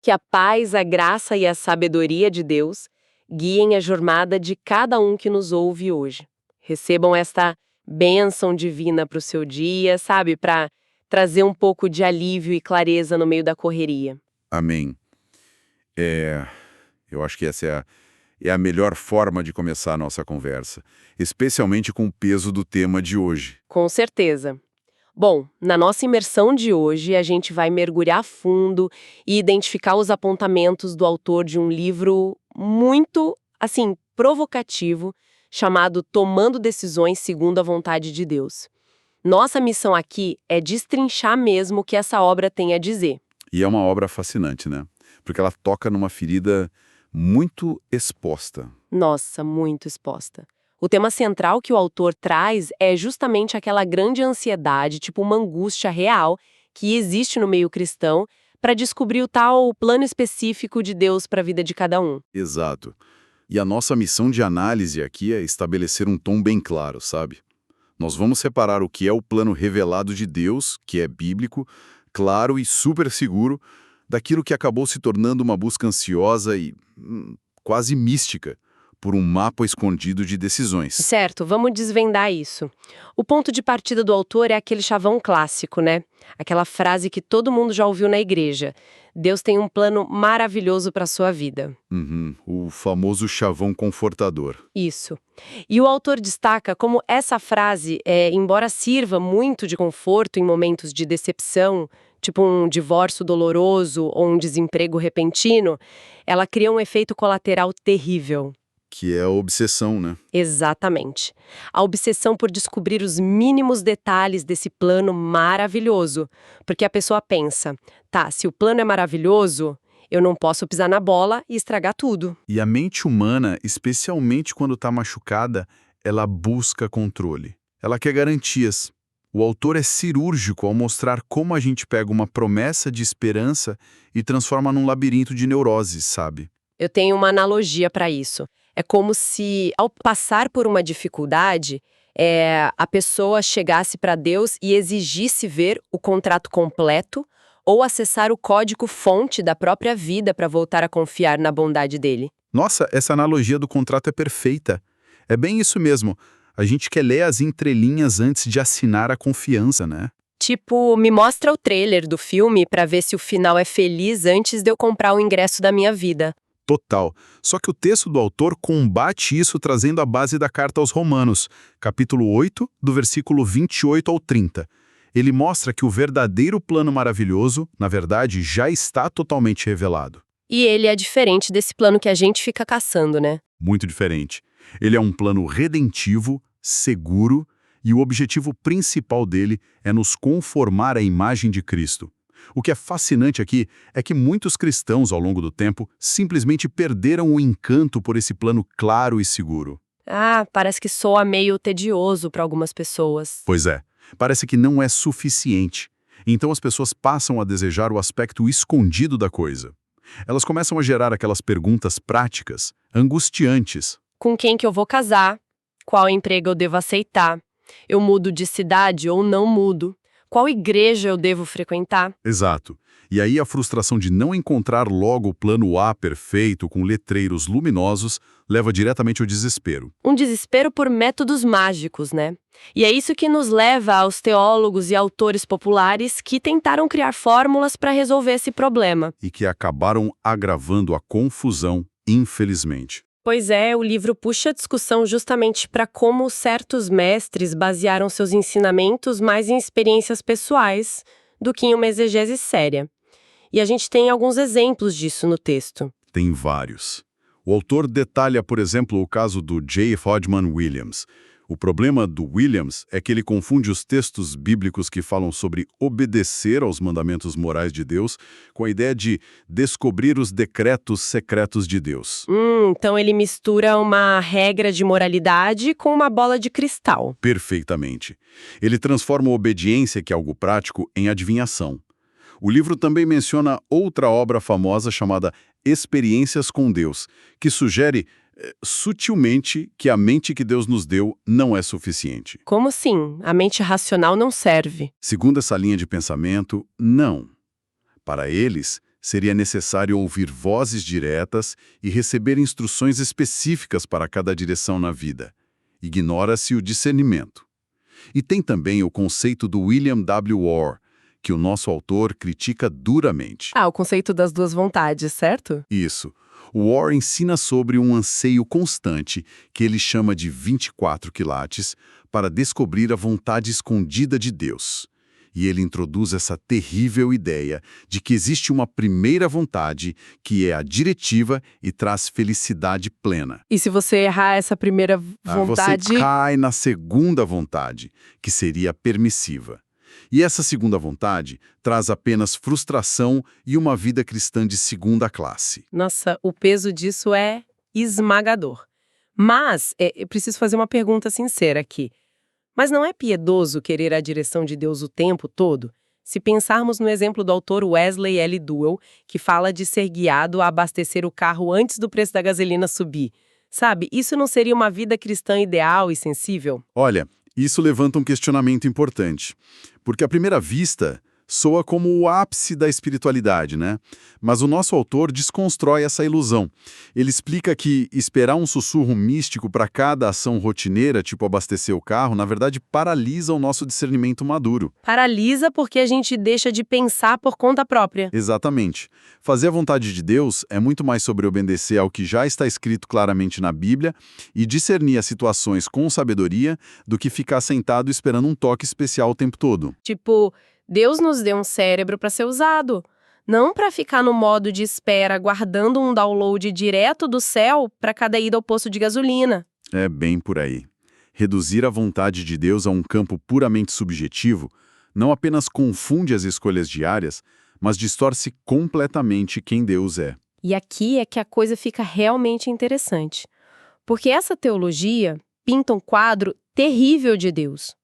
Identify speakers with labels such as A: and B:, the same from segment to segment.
A: Que a paz, a graça e a sabedoria de Deus guiem a jornada de cada um que nos ouve hoje. Recebam esta bênção divina para o seu dia, sabe? Para trazer um pouco de alívio e clareza no meio da correria.
B: Amém. Eu acho que essa é a melhor forma de começar a nossa conversa, especialmente com o peso do tema de hoje.
A: Com certeza. Bom, na nossa imersão de hoje, a gente vai mergulhar a fundo e identificar os apontamentos do autor de um livro muito, assim, provocativo, chamado Tomando Decisões Segundo a Vontade de Deus. Nossa missão aqui é destrinchar mesmo o que essa obra tem a dizer.
B: E é uma obra fascinante, né? Porque ela toca numa ferida muito exposta.
A: Nossa, muito exposta. O tema central que o autor traz é justamente aquela grande ansiedade, tipo uma angústia real, que existe no meio cristão para descobrir o tal plano específico de Deus para a vida de cada um.
B: Exato. E a nossa missão de análise aqui é estabelecer um tom bem claro, sabe? Nós vamos separar o que é o plano revelado de Deus, que é bíblico, claro e super seguro, daquilo que acabou se tornando uma busca ansiosa e quase mística por um mapa escondido de decisões.
A: Certo, vamos desvendar isso. O ponto de partida do autor é aquele chavão clássico, né? Aquela frase que todo mundo já ouviu na igreja. Deus tem um plano maravilhoso para sua vida.
B: O famoso chavão confortador.
A: Isso. E o autor destaca como essa frase, embora sirva muito de conforto em momentos de decepção, tipo um divórcio doloroso ou um desemprego repentino, ela cria um efeito colateral terrível.
B: Que é a obsessão, né?
A: Exatamente. A obsessão por descobrir os mínimos detalhes desse plano maravilhoso. Porque a pessoa pensa, tá, se o plano é maravilhoso, eu não posso pisar na bola e estragar tudo.
B: E a mente humana, especialmente quando está machucada, ela busca controle. Ela quer garantias. O autor é cirúrgico ao mostrar como a gente pega uma promessa de esperança e transforma num labirinto de neuroses, sabe?
A: Eu tenho uma analogia para isso. É como se, ao passar por uma dificuldade, a pessoa chegasse para Deus e exigisse ver o contrato completo ou acessar o código-fonte da própria vida para voltar a confiar na bondade dele.
B: Nossa, essa analogia do contrato é perfeita. É bem isso mesmo. A gente quer ler as entrelinhas antes de assinar a confiança, né?
A: Tipo, me mostra o trailer do filme para ver se o final é feliz antes de eu comprar o ingresso da minha vida.
B: Total. Só que o texto do autor combate isso trazendo a base da carta aos Romanos, capítulo 8, do versículo 28 ao 30. Ele mostra que o verdadeiro plano maravilhoso, na verdade, já está totalmente revelado.
A: E ele é diferente desse plano que a gente fica caçando, né?
B: Muito diferente. Ele é um plano redentivo, seguro, e o objetivo principal dele é nos conformar à imagem de Cristo. O que é fascinante aqui é que muitos cristãos, ao longo do tempo, simplesmente perderam o encanto por esse plano claro e seguro.
A: Ah, parece que soa meio tedioso para algumas pessoas.
B: Pois é, parece que não é suficiente. Então as pessoas passam a desejar o aspecto escondido da coisa. Elas começam a gerar aquelas perguntas práticas, angustiantes.
A: Com quem que eu vou casar? Qual emprego eu devo aceitar? Eu mudo de cidade ou não mudo? Qual igreja eu devo frequentar?
B: Exato. E aí a frustração de não encontrar logo o plano A perfeito com letreiros luminosos leva diretamente ao desespero.
A: Um desespero por métodos mágicos, né? E é isso que nos leva aos teólogos e autores populares que tentaram criar fórmulas para resolver esse problema.
B: E que acabaram agravando a confusão, infelizmente.
A: Pois é, o livro puxa a discussão justamente para como certos mestres basearam seus ensinamentos mais em experiências pessoais do que em uma exegese séria. E a gente tem alguns exemplos disso no texto.
B: Tem vários. O autor detalha, por exemplo, o caso do J. Hodgman Williams. O problema do Williams é que ele confunde os textos bíblicos que falam sobre obedecer aos mandamentos morais de Deus com a ideia de descobrir os decretos secretos de Deus.
A: Então ele mistura uma regra de moralidade com uma bola de cristal.
B: Perfeitamente. Ele transforma a obediência, que é algo prático, em adivinhação. O livro também menciona outra obra famosa chamada Experiências com Deus, que sugere sutilmente que a mente que Deus nos deu não é suficiente.
A: Como assim? A mente racional não serve.
B: Segundo essa linha de pensamento, não. Para eles, Seria necessário ouvir vozes diretas e receber instruções específicas para cada direção na vida. Ignora-se o discernimento. E tem também o conceito do William W. Orr, que o nosso autor critica duramente.
A: Ah, o conceito das duas vontades, certo?
B: Isso. O Orr ensina sobre um anseio constante, que ele chama de 24 quilates, para descobrir a vontade escondida de Deus. E ele introduz essa terrível ideia de que existe uma primeira vontade, que é a diretiva e traz felicidade plena.
A: E se você errar essa primeira vontade...
B: Você cai na segunda vontade, que seria permissiva. E essa segunda vontade traz apenas frustração e uma vida cristã de segunda classe.
A: Nossa, o peso disso é esmagador. Mas, eu preciso fazer uma pergunta sincera aqui. Mas não é piedoso querer a direção de Deus o tempo todo? Se pensarmos no exemplo do autor Wesley L. Duell, que fala de ser guiado a abastecer o carro antes do preço da gasolina subir. Sabe, isso não seria uma vida cristã ideal e sensível?
B: Olha, isso levanta um questionamento importante, porque à primeira vista soa como o ápice da espiritualidade, né? Mas o nosso autor desconstrói essa ilusão. Ele explica que esperar um sussurro místico para cada ação rotineira, tipo abastecer o carro, na verdade paralisa o nosso discernimento maduro.
A: Paralisa porque a gente deixa de pensar por conta própria.
B: Exatamente. Fazer a vontade de Deus é muito mais sobre obedecer ao que já está escrito claramente na Bíblia e discernir as situações com sabedoria do que ficar sentado esperando um toque especial o tempo todo.
A: Tipo, Deus nos deu um cérebro para ser usado, não para ficar no modo de espera, guardando um download direto do céu para cada ida ao posto de gasolina.
B: É bem por aí. Reduzir a vontade de Deus a um campo puramente subjetivo não apenas confunde as escolhas diárias, mas distorce completamente quem Deus é.
A: E aqui é que a coisa fica realmente interessante. Porque essa teologia pinta um quadro terrível de Deus.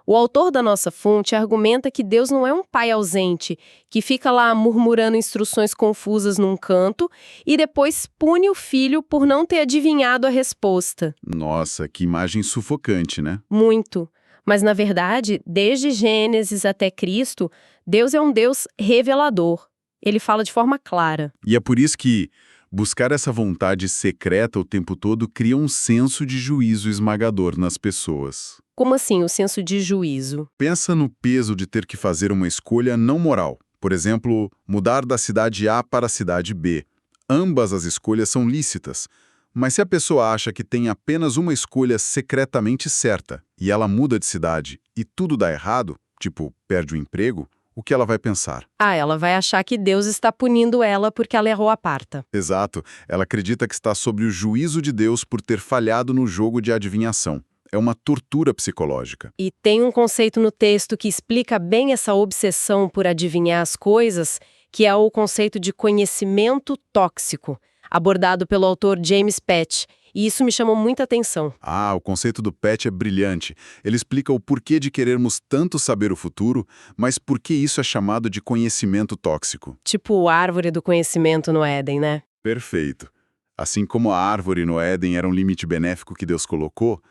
A: O autor da nossa fonte argumenta que Deus não é um pai ausente, que fica lá murmurando instruções confusas num canto e depois pune o filho por não ter adivinhado a resposta.
B: Nossa, que imagem sufocante, né?
A: Muito. Mas, na verdade, desde Gênesis até Cristo, Deus é um Deus revelador. Ele fala de forma clara.
B: E é por isso que buscar essa vontade secreta o tempo todo cria um senso de juízo esmagador nas pessoas.
A: Como assim, o senso de juízo?
B: Pensa no peso de ter que fazer uma escolha não moral. Por exemplo, mudar da cidade A para a cidade B. Ambas as escolhas são lícitas. Mas se a pessoa acha que tem apenas uma escolha secretamente certa e ela muda de cidade e tudo dá errado, tipo, perde o emprego, o que ela vai pensar?
A: Ah, ela vai achar que Deus está punindo ela porque ela errou a parta.
B: Exato. Ela acredita que está sob o juízo de Deus por ter falhado no jogo de adivinhação. É uma tortura psicológica.
A: E tem um conceito no texto que explica bem essa obsessão por adivinhar as coisas, que é o conceito de conhecimento tóxico, abordado pelo autor James Patch, e isso me chamou muita atenção.
B: Ah, o conceito do Patch é brilhante. Ele explica o porquê de querermos tanto saber o futuro, mas por que isso é chamado de conhecimento tóxico.
A: Tipo a árvore do conhecimento no Éden, né?
B: Perfeito. Assim como a árvore no Éden era um limite benéfico que Deus colocou,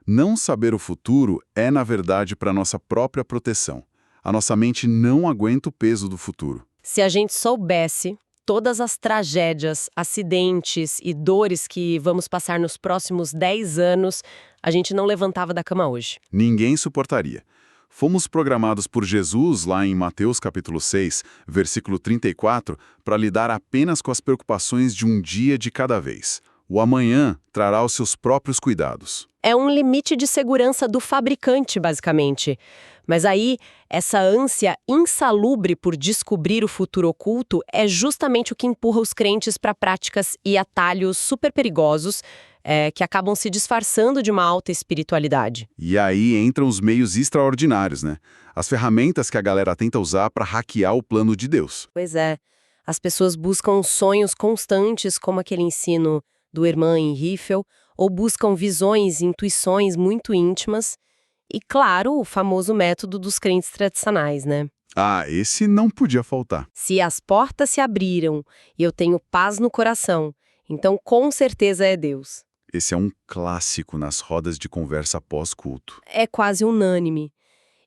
B: não saber o futuro é, na verdade, para nossa própria proteção. A nossa mente não aguenta o peso do futuro.
A: Se a gente soubesse todas as tragédias, acidentes e dores que vamos passar nos próximos 10 anos, a gente não levantava da cama hoje.
B: Ninguém suportaria. Fomos programados por Jesus, lá em Mateus capítulo 6, versículo 34, para lidar apenas com as preocupações de um dia de cada vez. O amanhã trará os seus próprios cuidados.
A: É um limite de segurança do fabricante, basicamente. Mas aí, essa ânsia insalubre por descobrir o futuro oculto é justamente o que empurra os crentes para práticas e atalhos super perigosos, que acabam se disfarçando de uma alta espiritualidade.
B: E aí entram os meios extraordinários, né? As ferramentas que a galera tenta usar para hackear o plano de Deus.
A: Pois é, as pessoas buscam sonhos constantes, como aquele ensino do Hermann Riffel, ou buscam visões e intuições muito íntimas, e, claro, o famoso método dos crentes tradicionais, né?
B: Ah, esse não podia faltar.
A: Se as portas se abriram e eu tenho paz no coração, então com certeza é Deus.
B: Esse é um clássico nas rodas de conversa pós-culto.
A: É quase unânime.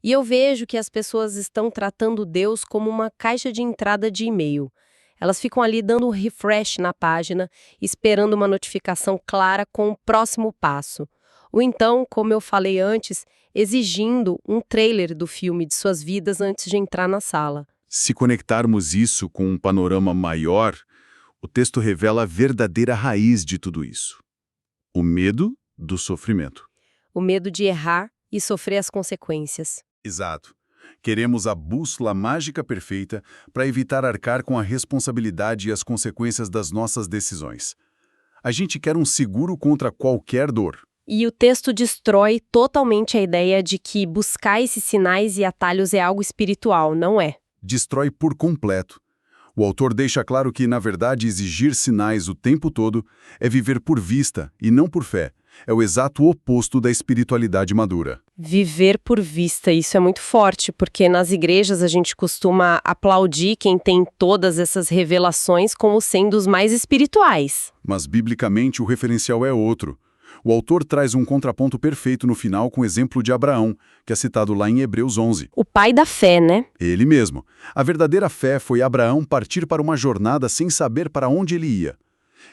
A: E eu vejo que as pessoas estão tratando Deus como uma caixa de entrada de e-mail. Elas ficam ali dando um refresh na página, esperando uma notificação clara com o próximo passo. Ou então, como eu falei antes, exigindo um trailer do filme de suas vidas antes de entrar na sala.
B: Se conectarmos isso com um panorama maior, o texto revela a verdadeira raiz de tudo isso: o medo do sofrimento.
A: O medo de errar e sofrer as consequências.
B: Exato. Queremos a bússola mágica perfeita para evitar arcar com a responsabilidade e as consequências das nossas decisões. A gente quer um seguro contra qualquer dor.
A: E o texto destrói totalmente a ideia de que buscar esses sinais e atalhos é algo espiritual, não é?
B: Destrói por completo. O autor deixa claro que, na verdade, exigir sinais o tempo todo é viver por vista e não por fé. É o exato oposto da espiritualidade madura.
A: Viver por vista, isso é muito forte, porque nas igrejas a gente costuma aplaudir quem tem todas essas revelações como sendo os mais espirituais.
B: Mas, biblicamente, o referencial é outro. O autor traz um contraponto perfeito no final com o exemplo de Abraão, que é citado lá em Hebreus 11.
A: O pai da fé, né?
B: Ele mesmo. A verdadeira fé foi Abraão partir para uma jornada sem saber para onde ele ia.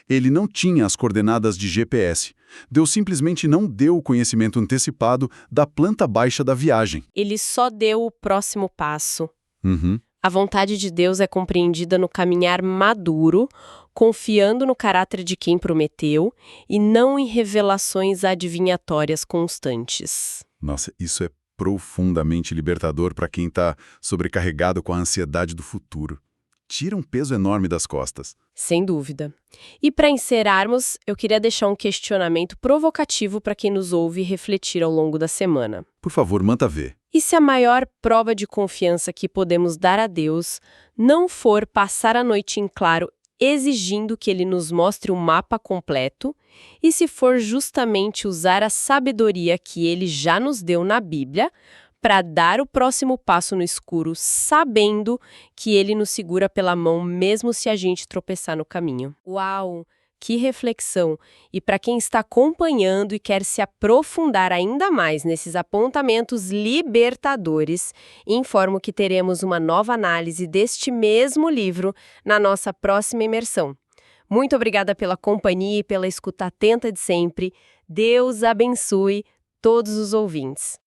B: Ele não tinha as coordenadas de GPS. Deus simplesmente não deu o conhecimento antecipado da planta baixa da viagem.
A: Ele só deu o próximo passo.
B: Uhum.
A: A vontade de Deus é compreendida no caminhar maduro, confiando no caráter de quem prometeu e não em revelações adivinhatórias constantes.
B: Nossa, isso é profundamente libertador para quem está sobrecarregado com a ansiedade do futuro. Tira um peso enorme das costas.
A: Sem dúvida. E para encerrarmos, eu queria deixar um questionamento provocativo para quem nos ouve refletir ao longo da semana.
B: Por favor, manda ver.
A: E se a maior prova de confiança que podemos dar a Deus não for passar a noite em claro exigindo que Ele nos mostre o mapa completo, e se for justamente usar a sabedoria que Ele já nos deu na Bíblia para dar o próximo passo no escuro, sabendo que Ele nos segura pela mão mesmo se a gente tropeçar no caminho. Uau! Que reflexão! E para quem está acompanhando e quer se aprofundar ainda mais nesses apontamentos libertadores, informo que teremos uma nova análise deste mesmo livro na nossa próxima imersão. Muito obrigada pela companhia e pela escuta atenta de sempre. Deus abençoe todos os ouvintes.